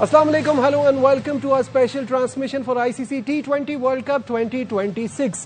Assalamu alaikum, hello and welcome to our special transmission for ICC T20 World Cup 2026.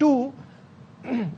2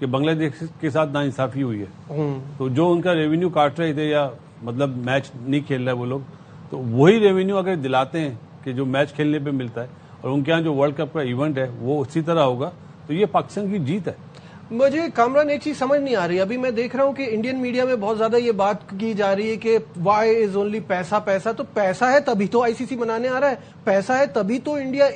کہ بنگلہ دیش کے ساتھ ناانصافی ہوئی ہے، تو جو ان کا ریونیو کاٹ رہے تھے یا مطلب میچ نہیں کھیل رہے وہ لوگ، تو وہی ریونیو اگر دلاتے ہیں کہ جو میچ کھیلنے پہ ملتا ہے اور ان کے یہاں جو ورلڈ کپ کا ایونٹ ہے وہ اسی طرح ہوگا، تو یہ پاکستان کی جیت ہے. مجھے کامران ایک چیز سمجھ نہیں آ رہی. ابھی میں دیکھ رہا ہوں کہ انڈین میڈیا میں بہت زیادہ یہ بات کی جا رہی ہے کہ وائی از اونلی پیسہ پیسہ. تو پیسہ ہے تبھی تو آئی سی سی بنانے آ رہا ہے، پیسہ ہے تبھی تو انڈیا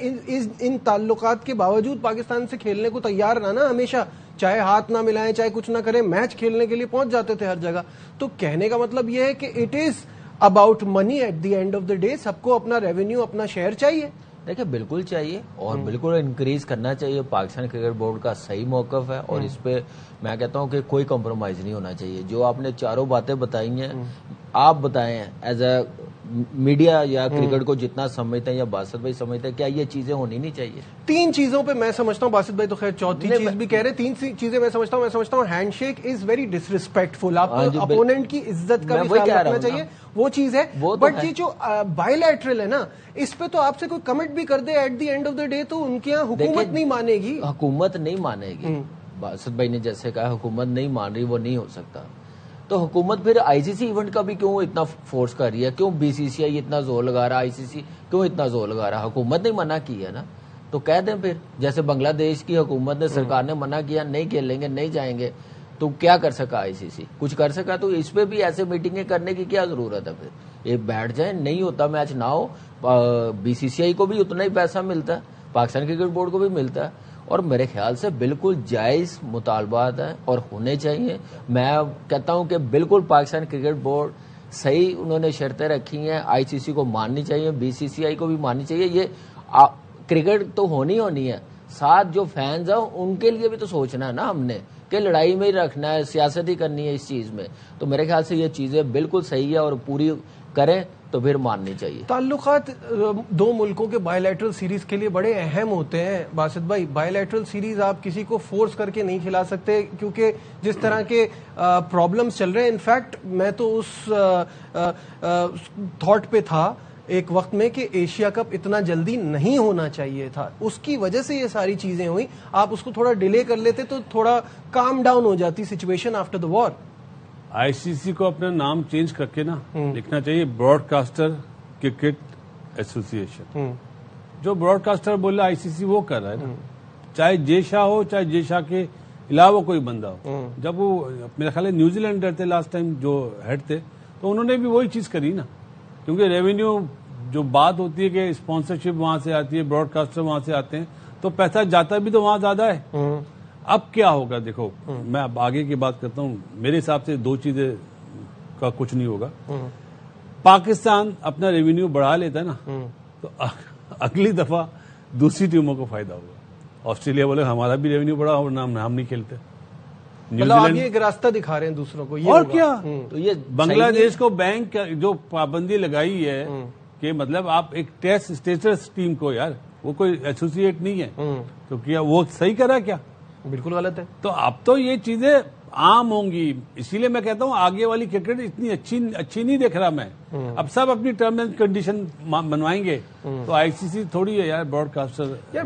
ان تعلقات کے باوجود پاکستان سے کھیلنے کو تیار رہا نا ہمیشہ، چاہے ہاتھ نہ ملائیں چاہے کچھ نہ کریں، میچ کھیلنے کے لیے پہنچ جاتے تھے ہر جگہ. تو کہنے کا مطلب یہ ہے کہ it is about money at the end of the day. سب کو اپنا ریونیو اپنا شیئر چاہیے. دیکھیں بالکل چاہیے اور بالکل انکریز کرنا چاہیے. پاکستان کرکٹ بورڈ کا صحیح موقف ہے اور اس پہ میں کہتا ہوں کہ کوئی کمپرومائز نہیں ہونا چاہیے. جو آپ نے چاروں باتیں بتائی ہیں، آپ بتائیں ایز اے میڈیا یا کرکٹ کو جتنا سمجھتے ہیں یا باسط بھائی سمجھتے ہیں، کیا یہ چیزیں ہونی نہیں چاہیے؟ تین چیزوں پہ میں سمجھتا ہوں، باسط بھائی تو خیر چوتھی چیز بھی کہہ رہے. تین چیزیں میں سمجھتا ہوں handshake is very disrespectful. آپ کو اپوننٹ کی عزت کا بھی خیال رکھنا چاہیے، وہ چیز ہے. بٹ یہ جو بائی لیٹرل ہے نا، اس پہ تو آپ سے کوئی کمنٹ بھی کر دے at the end of the day تو ان کے یہاں حکومت نہیں مانے گی. حکومت نہیں مانے گی. باسط بھائی نے جیسے کہا حکومت نہیں مان رہی، وہ نہیں ہو سکتا. تو حکومت پھر آئی سی سی ایونٹ کا بھی کیوں اتنا فورس کر رہی ہے؟ کیوں بی سی سی آئی اتنا زور لگا رہا، آئی سی سی کیوں اتنا زور لگا رہا؟ حکومت نے منع کی ہے نا، تو کہہ دیں پھر. جیسے بنگلہ دیش کی حکومت نے، سرکار نے منع کیا نہیں کھیلیں گے نہیں جائیں گے، تو کیا کر سکا آئی سی سی؟ کچھ کر سکا؟ تو اس پہ بھی ایسے میٹنگیں کرنے کی کیا ضرورت ہے؟ پھر یہ بیٹھ جائیں، نہیں ہوتا میچ نہ ہو. بی سی سی آئی کو بھی اتنا ہی پیسہ ملتا ہے، پاکستان کرکٹ بورڈ کو بھی ملتا ہے، اور میرے خیال سے بالکل جائز مطالبات ہیں اور ہونے چاہیے. میں کہتا ہوں کہ بالکل پاکستان کرکٹ بورڈ صحیح انہوں نے شرطیں رکھی ہیں، آئی سی سی کو ماننی چاہیے، بی سی سی آئی کو بھی ماننی چاہیے. یہ کرکٹ تو ہونی ہے، ساتھ جو فینز ہیں ان کے لیے بھی تو سوچنا ہے نا ہم نے، کہ لڑائی میں ہی رکھنا ہے، سیاست ہی کرنی ہے اس چیز میں. تو میرے خیال سے یہ چیزیں بالکل صحیح ہے اور پوری کریں تو پھر ماننی چاہیے. تعلقات دو ملکوں کے بائی لیٹرل سیریز کے لیے بڑے اہم ہوتے ہیں باسط بھائی. بائی لیٹرل سیریز آپ کسی کو فورس کر کے نہیں کھلا سکتے، کیونکہ جس طرح کے پرابلمز چل رہے ہیں. انفیکٹ میں تو اس تھاٹ پہ تھا ایک وقت میں کہ ایشیا کپ اتنا جلدی نہیں ہونا چاہیے تھا، اس کی وجہ سے یہ ساری چیزیں ہوئی. آپ اس کو تھوڑا ڈیلے کر لیتے تو تھوڑا کام ڈاؤن ہو جاتی سچویشن آفٹر دا وار. آئی سی سی کو اپنا نام چینج کر کے نا لکھنا چاہیے براڈ کاسٹر کرکٹ ایسوسی ایشن. جو براڈ کاسٹر بول رہا آئی سی سی وہ کر رہا ہے نا، چاہے جے شاہ ہو چاہے جے شاہ کے علاوہ کوئی بندہ ہو. جب وہ میرا خیال ہے نیوزی لینڈر تھے لاسٹ ٹائم جو ہیڈ تھے، تو انہوں نے بھی وہی چیز کری نا. کیونکہ ریونیو جو بات ہوتی ہے کہ اسپانسرشپ وہاں سے آتی ہے، براڈ کاسٹر وہاں سے آتے ہیں، تو پیسہ جاتا بھی تو وہاں زیادہ ہے. اب کیا ہوگا دیکھو، میں اب آگے کی بات کرتا ہوں. میرے حساب سے دو چیزیں کا کچھ نہیں ہوگا. پاکستان اپنا ریونیو بڑھا لیتا ہے نا، تو اگلی دفعہ دوسری ٹیموں کو فائدہ ہوگا. آسٹریلیا بولے ہمارا بھی ریونیو بڑھا اور ہم نہیں کھیلتے. مطلب یہ ایک راستہ دکھا رہے ہیں دوسروں کو. اور کیا، تو یہ بنگلہ دیش کو بینک جو پابندی لگائی ہے کہ مطلب آپ ایک ٹیسٹ اسٹیٹس ٹیم کو، یار وہ کوئی ایسوسیٹ نہیں ہے، تو کیا وہ صحیح کرا؟ کیا بالکل غلط ہے. تو اب تو یہ چیزیں عام ہوں گی. اسی لیے میں کہتا ہوں آگے والی کرکٹ اتنی اچھی نہیں دیکھ رہا میں. اب سب اپنی ٹرم اینڈ کنڈیشن بنوائیں گے، تو آئی سی سی تھوڑی ہے یار براڈ کاسٹر. یار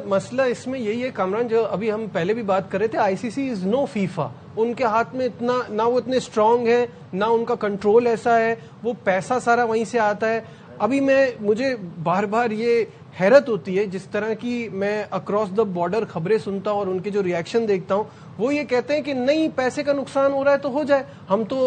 مسئلہ اس میں یہی ہے کامران، جو ابھی ہم پہلے بھی بات کر رہے تھے، آئی سی سی از نو فیفا. ان کے ہاتھ میں اتنا نہ وہ اتنے اسٹرانگ ہے، نہ ان کا کنٹرول ایسا ہے، وہ پیسہ سارا وہیں سے آتا ہے. ابھی مجھے بار بار یہ حیرت ہوتی ہے جس طرح کی میں اکراس دا بارڈر خبریں سنتا ہوں اور ان کے جو ریئیکشن دیکھتا ہوں، وہ یہ کہتے ہیں کہ نہیں پیسے کا نقصان ہو رہا ہے تو ہو جائے، ہم تو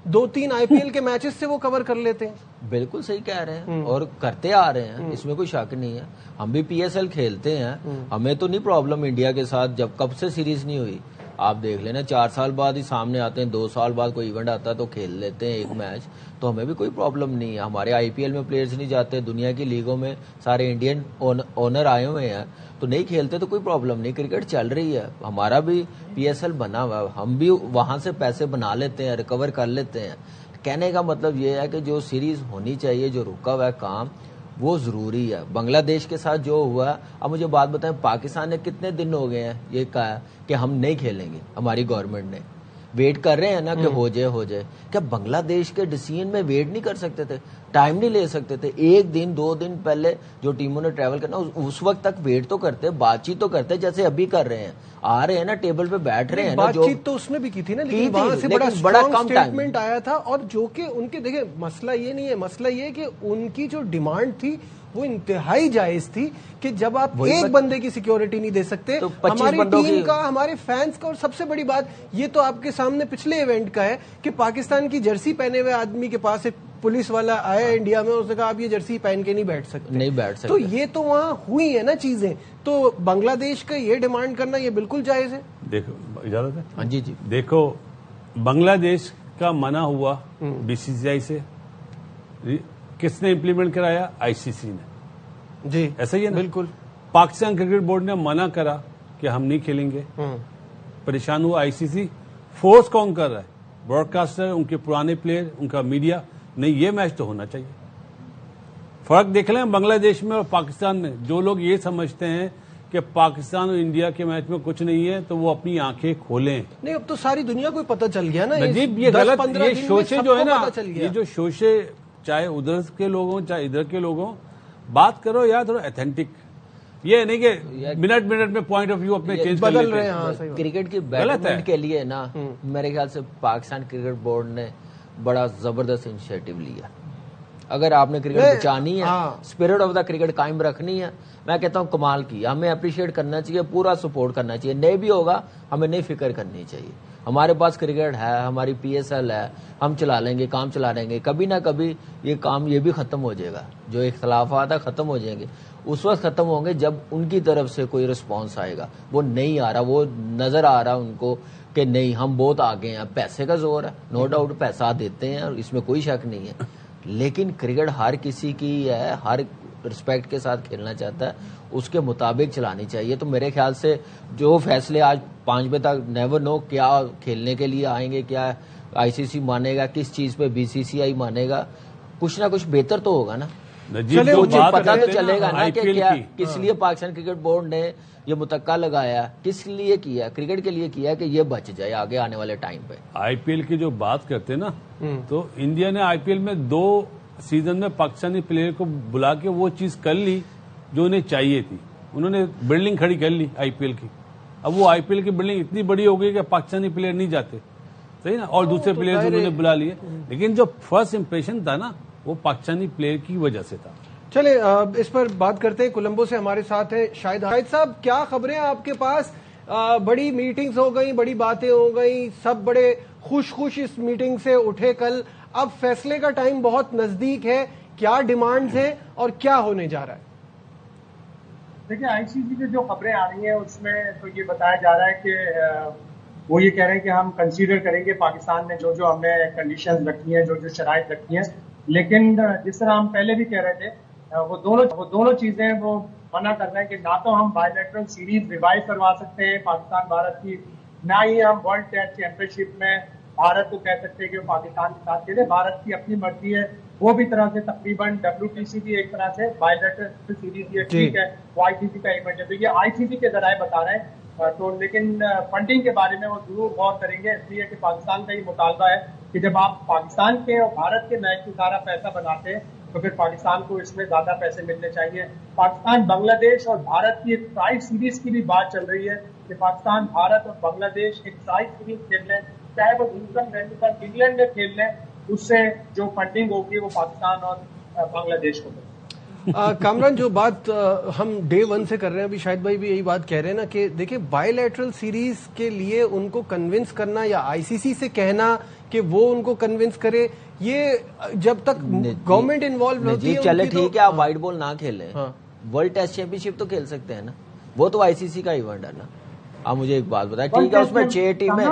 2-3 آئی پی ایل کے میچز سے وہ کور کر لیتے ہیں. بالکل صحیح کہہ رہے ہیں اور کرتے آ رہے ہیں، اس میں کوئی شک نہیں ہے. ہم بھی پی ایس ایل کھیلتے ہیں، ہمیں تو نہیں پرابلم انڈیا کے ساتھ. جب کب سے سیریز نہیں ہوئی آپ دیکھ لینا، 4 سال بعد ہی سامنے آتے ہیں، 2 سال بعد کوئی ایونٹ آتا ہے تو کھیل لیتے ہیں ایک میچ. تو ہمیں بھی کوئی پرابلم نہیں ہے. ہمارے آئی پی ایل میں پلیئرز نہیں جاتے، دنیا کی لیگوں میں سارے انڈین اونر آئے ہوئے ہیں تو نہیں کھیلتے، تو کوئی پرابلم نہیں. کرکٹ چل رہی ہے، ہمارا بھی پی ایس ایل بنا ہوا ہے، ہم بھی وہاں سے پیسے بنا لیتے ہیں، ریکور کر لیتے ہیں. کہنے کا مطلب یہ ہے کہ جو سیریز ہونی چاہیے، جو رکا ہوا ہے کام، وہ ضروری ہے. بنگلہ دیش کے ساتھ جو ہوا ہے، اب مجھے بات بتائیں، پاکستان نے کتنے دن ہو گئے ہیں یہ کہا کہ ہم نہیں کھیلیں گے، ہماری گورنمنٹ نے. ویٹ کر رہے ہیں نا کہ ہو جائے. کیا بنگلہ دیش کے ڈیسیژن میں ویٹ نہیں کر سکتے تھے؟ ٹائم نہیں لے سکتے تھے؟ 1 دن 2 دن پہلے جو ٹیموں نے ٹریول کرنا اس وقت تک ویٹ تو کرتے, بات چیت تو کرتے, جیسے ابھی کر رہے ہیں. آ رہے ہیں نا ٹیبل پہ بیٹھ رہے ہیں نا, بات چیت تو اس نے بھی کی تھی نا, لیکن وہاں سے بڑا کم اسٹیٹمنٹ آیا تھا. اور جو کہ ان کے دیکھیں مسئلہ یہ نہیں ہے, مسئلہ یہ کہ ان کی جو ڈیمانڈ تھی وہ انتہائی جائز تھی کہ جب آپ ایک بندے کی سیکیورٹی نہیں دے سکتے, ہماری ٹیم کا, ہمارے فینس کا. اور سب سے بڑی بات یہ تو آپ کے سامنے پچھلے ایونٹ کا ہے کہ پاکستان کی جرسی پہنے ہوئے آدمی کے پاس ایک پولیس والا آیا انڈیا میں, اس نے کہا آپ یہ جرسی پہن کے نہیں بیٹھ سکتے. تو یہ تو وہاں ہوئی ہے نا چیزیں. تو بنگلہ دیش کا یہ ڈیمانڈ کرنا یہ بالکل جائز ہے. دیکھو اجازت ہے؟ ہاں جی. دیکھو بنگلہ دیش کا منع ہوا BCCI سے, کس نے امپلیمنٹ کرایا؟ ICC نے. جی ایسا ہی ہے نا. بالکل. پاکستان کرکٹ بورڈ نے منع کرا کہ ہم نہیں کھیلیں گے, پریشان ہوا ICC. فورس کون کر رہا ہے؟ براڈ کاسٹر, ان کے پرانے پلیئر, ان کا میڈیا. نہیں, یہ میچ تو ہونا چاہیے. فرق دیکھ لیں بنگلہ دیش میں اور پاکستان میں. جو لوگ یہ سمجھتے ہیں کہ پاکستان اور انڈیا کے میچ میں کچھ نہیں ہے تو وہ اپنی آنکھیں کھولیں. نہیں, اب تو ساری دنیا کو پتہ چل گیا نا. نجیب یہ غلط, یہ شوشے جو ہے نا, یہ جو شوشے, چاہے ادھر کے لوگ ہوں چاہے ادھر کے لوگ ہوں, بات کرو یار تھوڑا ایتھینٹک. یہ نہیں کہ منٹ میں پوائنٹ آف ویو اپنے چینج بدل رہے ہیں. کرکٹ کی بیٹرمنٹ کے لیے نا میرے خیال سے پاکستان کرکٹ بورڈ نے بڑا زبردست انیشیٹو لیا. اگر آپ نے کرکٹ بچانی ہے, اسپرٹ آف دا کرکٹ قائم رکھنی ہے, میں کہتا ہوں کمال کی. ہمیں اپریشیٹ کرنا چاہیے, پورا سپورٹ کرنا چاہیے. نہیں بھی ہوگا ہمیں نہیں فکر کرنی چاہیے. ہمارے پاس کرکٹ ہے, ہماری PSL ہے, ہم چلا لیں گے, کام چلا لیں گے. کبھی نہ کبھی یہ کام یہ بھی ختم ہو جائے گا. جو اختلافات ہیں ختم ہو جائیں گے. اس وقت ختم ہوں گے جب ان کی طرف سے کوئی رسپانس آئے گا. وہ نہیں آ رہا, وہ نظر آ رہا ان کو کہ نہیں ہم بہت آگے ہیں. پیسے کا زور ہے, نو ڈاؤٹ پیسہ دیتے ہیں اور اس میں کوئی شک نہیں ہے. لیکن کرکٹ ہر کسی کی ہے, ہر رسپیکٹ کے ساتھ کھیلنا چاہتا ہے, اس کے مطابق چلانی چاہیے. تو میرے خیال سے جو فیصلے آج 5 بجے تک نیور نو کیا کھیلنے کے لیے آئیں گے, کیا ICC مانے گا, کس چیز پہ BCCI مانے گا, کچھ نہ کچھ بہتر تو ہوگا نا. مجھے پتا تو چلے گا نا کہ کیا کس لیے پاکستان کرکٹ بورڈ نے یہ متقع لگایا, کس لیے کیا, کرکٹ کے لیے کیا کہ یہ بچ جائے آگے آنے والے ٹائم پہ. IPL کی جو بات کرتے نا, تو انڈیا نے IPL میں 2 سیزن میں پاکستانی پلیئر کو بلا کے وہ چیز کر لی جو انہیں چاہیے تھی. انہوں نے بلڈنگ کھڑی کر لی IPL کی. اب وہ IPL کی بلڈنگ اتنی بڑی ہو گئی کہ پاکستانی پلیئر نہیں جاتے, صحیح نا, اور دوسرے پلیئر انہوں نے بلا لیے. لیکن جو فرسٹ امپریشن تھا نا وہ پاکستانی پلیئر کی وجہ سے تھا. چلے اس پر بات کرتے ہیں. کولمبو سے ہمارے ساتھ ہیں شاہد صاحب. کیا خبریں آپ کے پاس؟ بڑی میٹنگز ہو گئی, بڑی باتیں ہو گئی, سب بڑے خوش اس میٹنگ سے اٹھے کل. اب فیصلے کا ٹائم بہت نزدیک ہے. کیا ڈیمانڈز ہیں اور کیا ہونے جا رہا ہے؟ دیکھیں ICC کی جو خبریں آ رہی ہیں اس میں تو یہ بتایا جا رہا ہے کہ وہ یہ کہہ رہے ہیں کہ ہم کنسیڈر کریں گے پاکستان نے جو ہم نے کنڈیشنز رکھی ہیں, جو شرائط رکھی ہیں. لیکن جس طرح ہم پہلے بھی کہہ رہے تھے, وہ دونوں چیزیں وہ منع کر رہے ہیں کہ نہ تو ہم بائیلیٹرل سیریز ریوائو کروا سکتے ہیں پاکستان بھارت کی, نہ ہی ہم ورلڈ ٹیسٹ چیمپئن شپ میں بھارت کو کہہ سکتے ہیں کہ وہ پاکستان کے ساتھ کھیلے. بھارت کی اپنی مرضی ہے, وہ بھی طرح سے تقریباً WTC بھی ایک طرح سے بائیلیٹرل سیریز یہ ٹھیک ہے, وہ ICC کا ایونٹ ہے. تو یہ ICC کے ذرائع بتا رہے ہیں. تو لیکن فنڈنگ کے بارے میں وہ ضرور غور کریں گے, اس لیے کہ پاکستان کا یہ مطالبہ ہے کہ جب آپ پاکستان کے اور بھارت کے میچ سے سارا پیسہ بناتے ہیں تو پھر پاکستان کو اس میں زیادہ پیسے ملنے چاہیے. پاکستان بنگلہ دیش اور بھارت کی ایک ٹرائی سیریز کی بھی بات چل رہی ہے کہ پاکستان بھارت اور بنگلہ دیش ایک ٹرائی سیریز کھیل لیں, چاہے وہ انگلینڈ میں کھیل لیں. اس سے جو فنڈنگ ہوگی وہ پاکستان اور بنگلہ دیش کو ملے. کامران, جو بات ہم ڈے 1 سے کر رہے ہیں, ابھی شاہد بھائی بھی یہی بات کہہ رہے ہیں نا کہ دیکھیں بائی لیٹرل سیریز کے لیے ان کو کنونس کرنا یا ICC سے کہنا کہ وہ ان کو کنونس کرے, یہ جب تک گورنمنٹ انوالو ہوتی ہے. چلے ٹھیک ہے, آپ وائٹ بال نہ کھیلیں, ورلڈ ٹیسٹ چیمپئن شپ تو کھیل سکتے ہیں نا, وہ تو ICC کا ایونٹ ہے نا. آپ مجھے ایک بات بتائیں, ٹھیک ہے اس میں 6 ٹیمیں.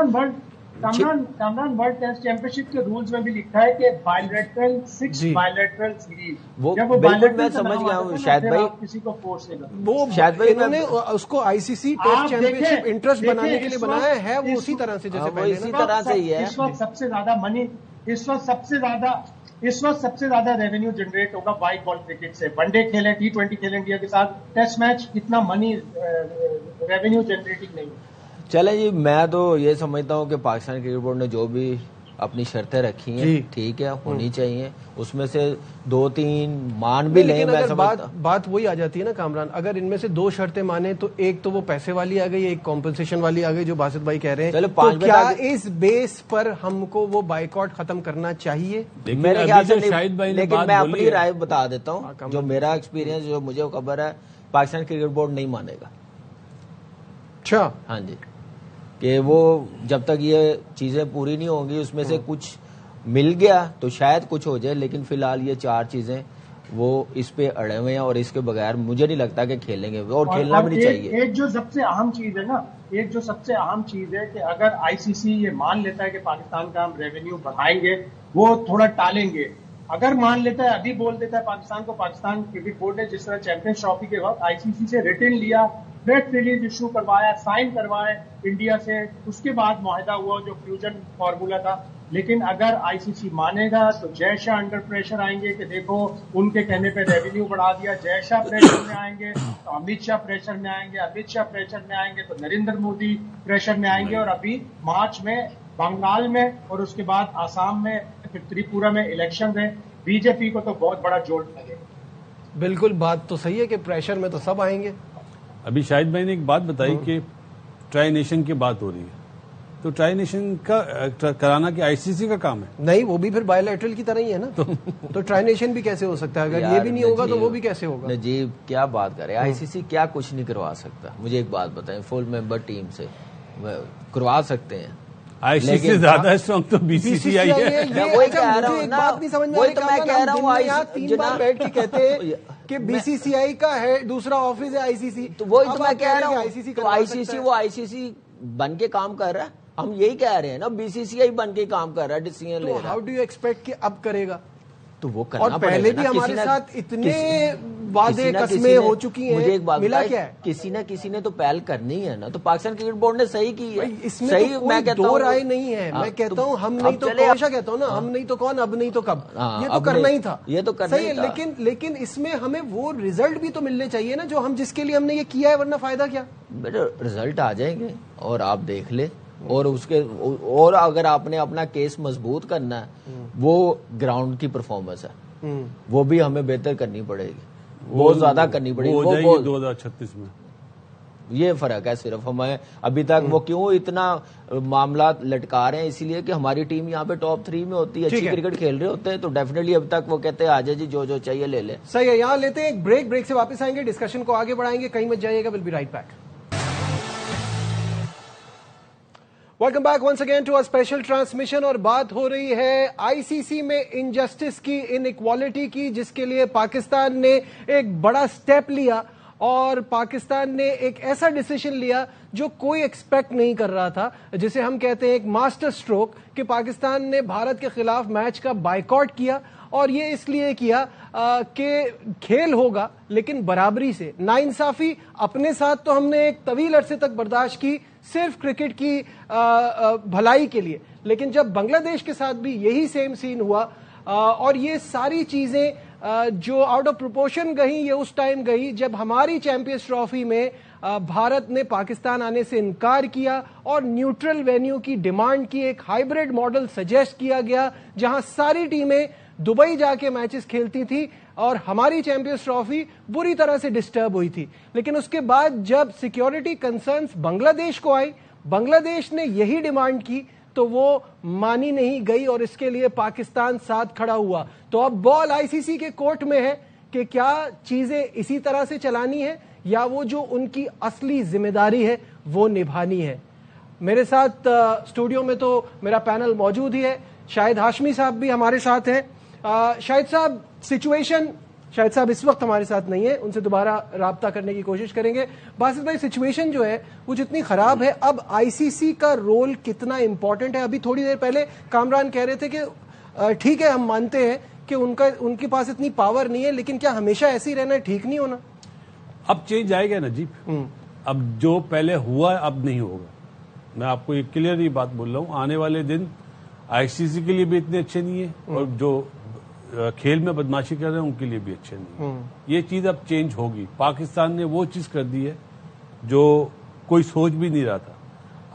کامران ورلڈ ٹیسٹ چیمپئن شپ کے رولز میں بھی لکھا ہے کہ بائیلیٹرل 6 بائیلیٹرل سیریز. وہ بالکل میں سمجھ گیا ہوں شاید بھائی, کسی کو فورس نہیں کرتا. وہ شاید بھائی انہوں نے اس کو ICC ٹیسٹ چیمپئن شپ انٹرسٹ بنانے کے لیے بنایا ہے, وہ اسی طرح سے جیسے پہلے اسی طرح سے ہی ہے. اس وقت سب سے زیادہ منی, اس وقت سب سے زیادہ ریونیو جنریٹ ہوگا وائٹ بال کرکٹ سے. ون ڈے کھیلیں, T20 کھیلیں انڈیا کے ساتھ, ٹیسٹ میچ اتنا منی ریونیو جنریٹنگ نہیں ہے. چلیں جی، میں تو یہ سمجھتا ہوں کہ پاکستان کرکٹ بورڈ نے جو بھی اپنی شرطیں رکھی ہیں ٹھیک ہے، ہونی چاہیے، اس میں سے 2-3 مان بھی لیں. میں بات وہی آ جاتی ہے نا کامران، اگر ان میں سے 2 شرطیں مانے تو ایک تو وہ پیسے والی آ گئی، ایک کمپنسیشن والی آ گئی جو باسط بھائی کہہ رہے ہیں، تو کیا اس بیس پر ہم کو وہ بائیکاٹ ختم کرنا چاہیے؟ میرے خیال سے لیکن میں اپنی رائے بتا دیتا ہوں، جو میرا ایکسپیرینس، جو مجھے خبر ہے، پاکستان کرکٹ بورڈ نہیں مانے گا. اچھا، ہاں جی، کہ وہ جب تک یہ چیزیں پوری نہیں ہوں گی، اس میں سے کچھ مل گیا تو شاید کچھ ہو جائے، لیکن فی الحال یہ 4 چیزیں وہ اس پہ اڑے ہوئے ہیں، اور اس کے بغیر مجھے نہیں لگتا کہ کھیلیں گے، اور کھیلنا بھی نہیں چاہیے. ایک جو سب سے اہم چیز ہے نا، کہ اگر آئی سی سی یہ مان لیتا ہے کہ پاکستان کا ہم ریونیو بڑھائیں گے، وہ تھوڑا ٹالیں گے، اگر مان لیتا ہے، ابھی بول دیتا ہے پاکستان کو، پاکستان کرکٹ بورڈ نے جس طرح چیمپئنز ٹرافی کے وقت آئی سی سی سے ریٹن لیا، پریس ریلیز ایشو کروایا، سائن کروائے انڈیا سے، اس کے بعد معاہدہ ہوا جو فیوژن فارمولا تھا. لیکن اگر آئی سی سی مانے گا تو جے شاہ انڈر پریشر آئیں گے کہ دیکھو ان کے کہنے پہ ریونیو بڑھا دیا، جے شاہ پریشر میں آئیں گے تو امت شاہ پریشر میں آئیں گے، امت شاہ پریشر میں آئیں گے تو نریندر مودی پریشر میں آئیں گے، اور ابھی مارچ میں بنگال میں اور اس کے بعد آسام میں، پھر تریپورہ میں الیکشن ہے، بی جے پی کو تو بہت بڑا جولٹ لگے. بالکل بات تو صحیح ہے کہ پریشر میں تو سب آئیں گے. ابھی شاہد بھائی نے ایک بات بتائی کہ ٹرائی نیشن کی بات ہو رہی ہے، تو ٹرائی نیشن کا کرانا کہ آئی سی سی کا کام ہے؟ نہیں، وہ بھی پھر بائی لیٹرل کی طرح ہی ہے نا. تو ٹرائی نیشن بھی کیسے ہو سکتا ہے؟ اگر یہ بھی نہیں ہوگا تو وہ بھی کیسے ہوگا؟ نجیب کیا بات کر رہے ہیں، آئی سی سی کیا کچھ نہیں کروا سکتا. مجھے ایک بات بتائیں، فل ممبر ٹیم سے کروا سکتے ہیں، آئی سی سی زیادہ اسٹرانگ تو بی سی سی آئی ہے. وہی کہہ رہا ہوں نا، بات نہیں سمجھ میں وہی تو میں کہہ رہا ہوں. یہاں 3 بار بیٹھ کے کہتے ہیں کہ بی سی سی آئی کا ہے دوسرا آفس ہے آئی سی سی، تو وہی تو میں کہہ رہا ہوں. آئی سی سی، وہ آئی سی سی بن کے کام کر رہا ہے، ہم یہی کہہ رہے ہیں نا، بی سی سی آئی بن کے کام کر رہا ہے، ڈیسیژن لے رہا ہے. ہاؤ ڈو یو ایکسپیکٹ کہ اب کرے گا؟ تو وہ اور پہلے بھی ہمارے ساتھ اتنے وعدے قسمیں ہو چکی ہیں، مجھے ایک بات ملا کیا ہے؟ کسی نے تو پہل کرنی ہے نا. تو پاکستان کرکٹ بورڈ نے صحیح کی ہے، اس میں تو کوئی دو رائے نہیں ہے. میں کہتا ہوں ہم نہیں تو ہمیشہ کہتا ہوں نا، ہم نہیں تو کون، اب نہیں تو کب. یہ تو کرنا ہی تھا، یہ تو کرنا ہی تھا. لیکن اس میں ہمیں وہ رزلٹ بھی تو ملنے چاہیے نا جو ہم جس کے لیے ہم نے یہ کیا ہے، ورنہ فائدہ کیا؟ رزلٹ آ جائیں گے اور آپ دیکھ لیں، اور اگر آپ نے اپنا کیس مضبوط کرنا ہے، وہ گراؤنڈ کی پرفارمنس ہے، وہ بھی ہمیں بہتر کرنی پڑے گی، بہت زیادہ کرنی پڑے گی. وہ ہو جائے گی 2036 میں. یہ فرق ہے صرف. ہمیں ابھی تک وہ کیوں اتنا معاملات لٹکا رہے ہیں؟ اسی لیے کہ ہماری ٹیم یہاں پہ ٹاپ 3 میں ہوتی ہے، اچھی کرکٹ کھیل رہے ہوتے ہیں، تو ڈیفینیٹلی ابھی تک وہ کہتے ہیں آ جائے جی، جو چاہیے لے لیں. صحیح ہے. یہاں لیتے ہیں ایک بریک سے واپس آئیں گے، ڈسکشن کو آگے بڑھائیں گے، کہیں مت جائیے گا. Will be right back. Welcome back once again to special transmission. اور بات ہو رہی ہے آئی سی سی میں انجسٹس کی، ان ایکوالٹی کی، جس کے لیے پاکستان نے ایک بڑا سٹیپ لیا، اور پاکستان نے ایک ایسا ڈیسیژن لیا جو کوئی ایکسپیکٹ نہیں کر رہا تھا، جسے ہم کہتے ہیں ایک ماسٹر سٹروک، کہ پاکستان نے بھارت کے خلاف میچ کا بائیکاٹ کیا. اور یہ اس لیے کیا کہ کھیل ہوگا لیکن برابری سے. ناانصافی اپنے ساتھ تو ہم نے ایک طویل عرصے تک برداشت کی، صرف کرکٹ کی بھلائی کے لیے، لیکن جب بنگلہ دیش کے ساتھ بھی یہی سیم سین ہوا، اور یہ ساری چیزیں جو آؤٹ آف پروپورشن گئی، یہ اس ٹائم گئی جب ہماری چیمپئنز ٹرافی میں بھارت نے پاکستان آنے سے انکار کیا اور نیوٹرل وینیو کی ڈیمانڈ کی. ایک ہائیبریڈ ماڈل سجیسٹ کیا گیا جہاں ساری ٹیمیں دبئی جا کے میچز کھیلتی تھی، اور ہماری چیمپئنز ٹرافی بری طرح سے ڈسٹرب ہوئی تھی. لیکن اس کے بعد جب سیکیورٹی کنسرنز بنگلہ دیش کو آئی، بنگلہ دیش نے یہی ڈیمانڈ کی، تو وہ مانی نہیں گئی، اور اس کے لیے پاکستان ساتھ کھڑا ہوا. تو اب بال آئی سی سی کے کورٹ میں ہے کہ کیا چیزیں اسی طرح سے چلانی ہے، یا وہ جو ان کی اصلی ذمہ داری ہے وہ نبھانی ہے. میرے ساتھ اسٹوڈیو میں تو میرا پینل موجود ہی ہے. شاہد ہاشمی صاحب بھی ہمارے ساتھ ہیں. شاہد صاحب، سچویشن، شاہد صاحب اس وقت ہمارے ساتھ نہیں ہے، ان سے دوبارہ رابطہ کرنے کی کوشش کریں گے. باسط بھائی، سچویشن جو ہے وہ جتنی خراب ہے، اب آئی سی سی کا رول کتنا امپورٹنٹ ہے؟ ابھی تھوڑی دیر پہلے کامران کہہ رہے تھے کہ ٹھیک ہے، ہم مانتے ہیں کہ ان کے پاس اتنی پاور نہیں ہے، لیکن کیا ہمیشہ ایسے ہی رہنا ہے؟ ٹھیک نہیں ہونا؟ اب چینج آئے گا نجیب. اب جو پہلے ہوا ہے اب نہیں ہوگا. میں آپ کو ایک کلیئر ہی بات بول رہا ہوں، آنے والے دن آئی سی سی کے لیے بھی اتنے اچھے نہیں ہیں، اور جو کھیل میں بدماشی کر رہے ہیں ان کے لیے بھی اچھے نہیں ہیں. یہ چیز اب چینج ہوگی. پاکستان نے وہ چیز کر دی ہے جو کوئی سوچ بھی نہیں رہا تھا.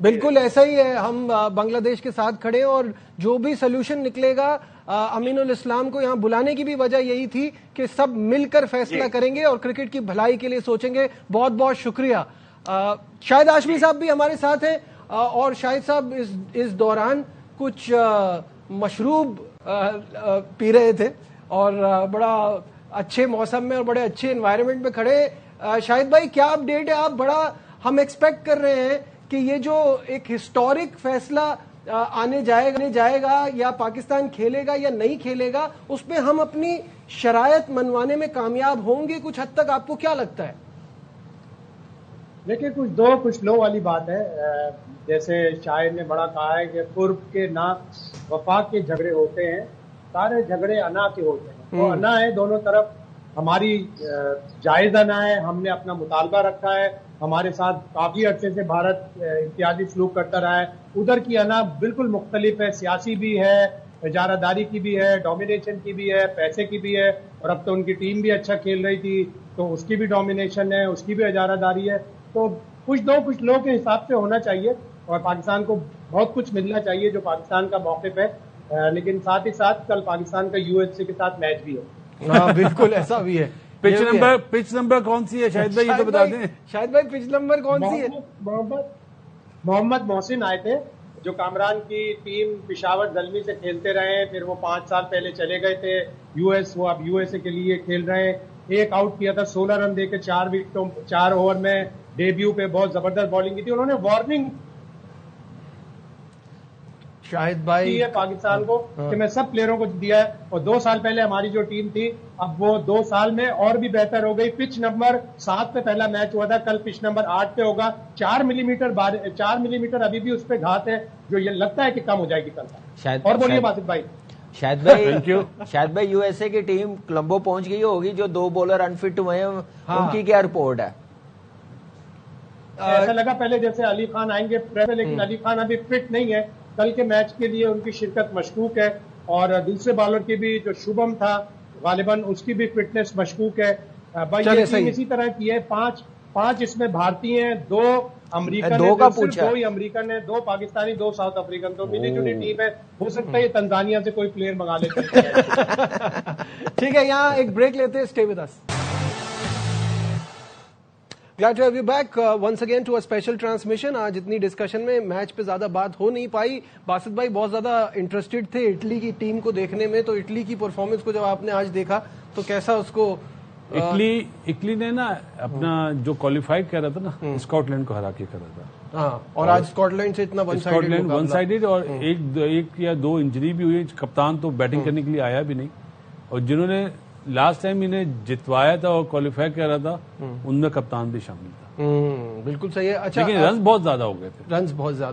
بالکل ایسا ہی ہے, ہم بنگلہ دیش کے ساتھ کھڑے ہیں, اور جو بھی سولوشن نکلے گا, امین الاسلام کو یہاں بلانے کی بھی وجہ یہی تھی کہ سب مل کر فیصلہ کریں گے اور کرکٹ کی بھلائی کے لیے سوچیں گے. بہت بہت شکریہ. شاہد ہاشمی صاحب بھی ہمارے ساتھ ہیں, اور شاہد صاحب اس دوران کچھ مشروب پی رہے تھے اور بڑا اچھے موسم میں اور بڑے اچھے انوائرمنٹ میں کھڑے. شاہد بھائی کیا اپڈیٹ ہے؟ آپ بڑا, ہم ایکسپیکٹ کر رہے ہیں کہ یہ جو ایک ہسٹورک فیصلہ آنے جائے گا یا پاکستان کھیلے گا یا نہیں کھیلے گا, اس پہ ہم اپنی شرائط منوانے میں کامیاب ہوں گے کچھ حد تک, آپ کو کیا لگتا ہے؟ دیکھیں, کچھ لو والی بات ہے. جیسے شاعر نے بڑا کہا ہے کہ قرب کے نہ وفا کے جھگڑے ہوتے ہیں, سارے جھگڑے انا کے ہوتے ہیں. وہ انا ہے دونوں طرف, ہماری جائز انا ہے, ہم نے اپنا مطالبہ رکھا ہے, ہمارے ساتھ کافی عرصے سے بھارت امتیازی سلوک کرتا رہا ہے. ادھر کی انا بالکل مختلف ہے, سیاسی بھی ہے, اجارہ داری کی بھی ہے, ڈومینیشن کی بھی ہے, پیسے کی بھی ہے, اور اب تو ان کی ٹیم بھی اچھا کھیل رہی تھی تو اس کی بھی ڈومینیشن ہے, اس کی بھی اجارہ داری ہے. تو کچھ لوگوں کے حساب سے ہونا چاہیے, اور پاکستان کو بہت کچھ ملنا چاہیے جو پاکستان کا موقف ہے. لیکن ساتھ ہی ساتھ کل پاکستان کا یو ایس اے کے ساتھ میچ بھی ہے. ہاں بالکل ایسا بھی ہے. پچ نمبر کون سی ہے شاہد بھائی, یہ تو بتا دیں. شاہد بھائی پچ نمبر کون سی ہے؟ محمد محسن آئے تھے جو کامران کی ٹیم پشاور زلمی سے کھیلتے رہے, پھر وہ 5 سال پہلے چلے گئے تھے یو ایس, وہ اب یو ایس اے کے لیے کھیل رہے ہیں. ایک آؤٹ کیا تھا, 16 رن دے کے 4 اوور میں, ڈیبیو پہ بہت زبردست بالنگ کی تھی. انہوں نے وارننگ شاہد بھائی ہے پاکستان کو کہ میں سب پلیئروں کو دیا ہے, اور 2 سال پہلے ہماری جو ٹیم تھی اب وہ 2 سال میں اور بھی بہتر ہو گئی. پچ نمبر 7 پہ پہلا میچ ہوا تھا, کل پچ نمبر 8 پہ ہوگا. 4 ملی میٹر ابھی بھی اس پہ گھاس ہے, جو یہ لگتا ہے کہ کم ہو جائے گی کل. اور بولیے باسط بھائی. شاہد بھائی یو ایس اے کی ٹیم کولمبو پہنچ گئی ہوگی, جو 2 بولر انفٹ ہوئے ہیں, ان کی کیا رپورٹ ہے؟ ایسا لگا پہلے جیسے علی خان آئیں گے, لیکن علی خان ابھی فٹ نہیں ہے. کل کے میچ کے لیے ان کی شرکت مشکوک ہے, اور دوسرے بالر کی بھی جو شبھم تھا غالباً اس کی بھی فٹنس مشکوک ہے. بھائی یہ ٹیم اسی طرح کی ہے, 5 اس میں بھارتی ہیں, 2 امریکن ہیں, 2 ہی امریکن ہیں, 2 پاکستانی, 2 ساؤتھ افریقن. تو ملی جلی ٹیم ہے. ہو سکتا ہے یہ تنزانیہ سے کوئی پلیئر منگا لیتے ہیں. ٹھیک ہے, یہاں ایک بریک لیتے ہیں. Stay with us. Glad to have you back once again to a special transmission. آج اتنی ڈسکشن میں میچ پہ زیادہ بات ہو نہیں پائی. باسط بھائی بہت زیادہ انٹرسٹڈ تھے اٹلی کی ٹیم کو دیکھنے میں, تو اٹلی کی پرفارمنس کو جب آپ نے آج دیکھا تو کیسا اس کو؟ اٹلی نے نا اپنا جو کوالیفائی کر رہا تھا نا, اسکاٹ لینڈ کو ہرا کے کر رہا تھا. ہاں, اور آج اسکاٹ لینڈ سے اتنا ون سائیڈڈ, اور ایک یا 2 انجری بھی ہوئی. کپتان تو بیٹنگ کرنے کے لیے آیا بھی نہیں, اور جنہوں نے لاسٹ ٹائم انہیں جتوایا تھا اور کوالیفائی کر رہا تھا ان میں کپتان بھی شامل تھا. بالکل صحیح ہے. اچھا, لیکن رنز بہت زیادہ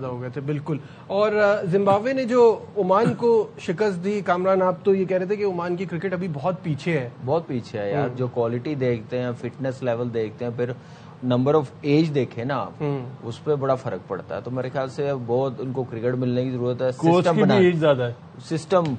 ہو گئے تھے. بالکل. اور زمبابوے نے جو عمان کو شکست دی, کامران آپ تو یہ کہہ رہے تھے کہ عمان کی کرکٹ ابھی بہت پیچھے ہے یار. جو کوالٹی دیکھتے ہیں, فٹنس لیول دیکھتے ہیں, پھر نمبر آف ایج دیکھے نا آپ, اس پہ بڑا فرق پڑتا ہے. تو میرے خیال سے بہت ان کو کرکٹ ملنے کی ضرورت ہے. سسٹم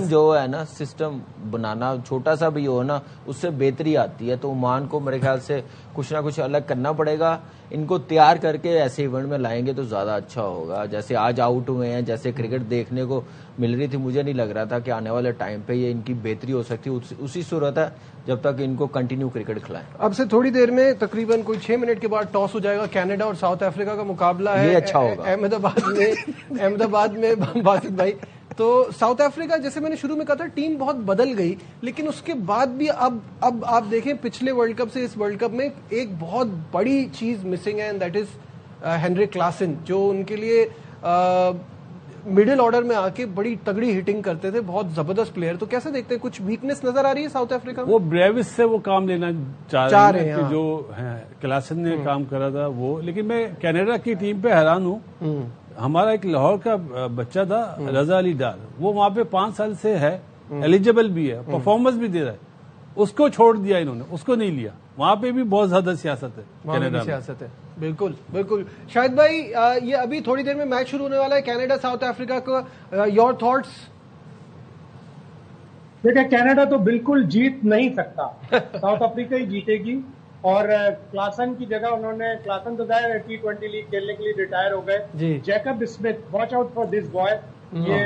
جو ہے نا, سسٹم بنانا چھوٹا سا بھی ہو نا, اس سے بہتری آتی ہے. تو عمان کو میرے خیال سے کچھ نہ کچھ الگ کرنا پڑے گا. ان کو تیار کر کے ایسے ایونٹ میں لائیں گے تو زیادہ اچھا ہوگا. جیسے آج آؤٹ ہوئے ہیں, جیسے کرکٹ دیکھنے کو مل رہی تھی, مجھے نہیں لگ رہا تھا کہ آنے والے ٹائم پہ یہ ان کی بہتری ہو سکتی. اسی صورت ہے جب تک ان کو کنٹینیو کرکٹ کھلائیں. اب سے تھوڑی دیر میں تقریباً کوئی 6 منٹ کے بعد ٹاس ہو جائے گا. کینیڈا اور ساؤتھ افریقہ کا مقابلہ ہے. یہ اچھا ہوگا احمد آباد میں. باسط بھائی, تو ساؤتھ افریقہ جیسے میں نے شروع میں کہا تھا ٹیم بہت بدل گئی, لیکن اس کے بعد بھی اب آپ دیکھیں پچھلے ورلڈ کپ سے اس ورلڈ کپ میں ایک بہت بڑی چیز مسنگ ہے, اینڈ دیٹ از ہینری کلاسن, جو ان کے لیے مڈل آرڈر میں آ کے بڑی تگڑی ہٹنگ کرتے تھے. بہت زبردست پلیئر. تو کیسے دیکھتے ہیں, کچھ ویکنس نظر آ رہی ہے ساؤتھ افریقہ میں؟ وہ بریوس سے وہ کام لینا چاہ رہے ہیں, جو کلاسن نے کام کرا تھا وہ. لیکن میں کینیڈا کی ٹیم پہ حیران ہوں. ہمارا ایک لاہور کا بچہ تھا رضا علی ڈار, وہ وہاں پہ 5 سال سے ہے, ایلیجیبل بھی ہے, پرفارمنس بھی دے رہا ہے. اس کو چھوڑ دیا انہوں نے, اس کو نہیں لیا. وہاں پہ بھی بہت زیادہ سیاست ہے, کینیڈا سیاست ہے. بالکل بالکل. شاہد بھائی, یہ ابھی تھوڑی دیر میں میچ شروع ہونے والا ہے کینیڈا ساؤتھ افریقہ کا. Your thoughts? دیکھیں, کینیڈا تو بالکل جیت نہیں سکتا, ساؤتھ افریقہ ہی جیتے گی. اور کلاسن کی جگہ انہوں نے, کلاسن تو ظاہر ہے T20 لیگ کھیلنے کے لیے ریٹائر ہو گئے, Jacob Smith, watch out for this boy, یہ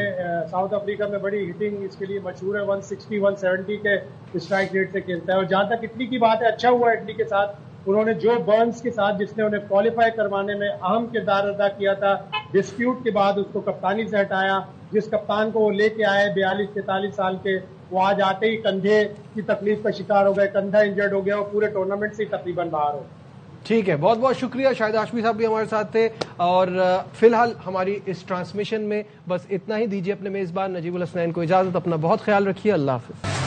ساؤتھ افریقہ میں بڑی ہٹنگ اس کے لیے مشہور ہے, 160 170 کے اسٹرائک ریٹ سے کھیلتا ہے. اور جہاں تک اٹلی کی بات ہے, اچھا ہوا اٹلی کے ساتھ انہوں نے جو برنز کے ساتھ, جس نے انہیں کوالیفائی کروانے میں اہم کردار ادا کیا تھا, ڈسپیوٹ کے بعد اس کو کپتانی سے ہٹایا. جس کپتان کو وہ لے کے آئے 42-43 سال کے, وہ آج آتے ہی کندھے کی تکلیف کا شکار ہو گئے, کندھا انجرڈ ہو گیا, اور پورے ٹورنامنٹ سے تقریباً باہر ہو. ٹھیک ہے, بہت بہت شکریہ. شاہد ہاشمی صاحب بھی ہمارے ساتھ تھے, اور فی الحال ہماری اس ٹرانسمیشن میں بس اتنا ہی. دیجیے اپنے میزبان نجیب الحسنین کو اجازت. اپنا بہت خیال رکھیے. اللہ حافظ.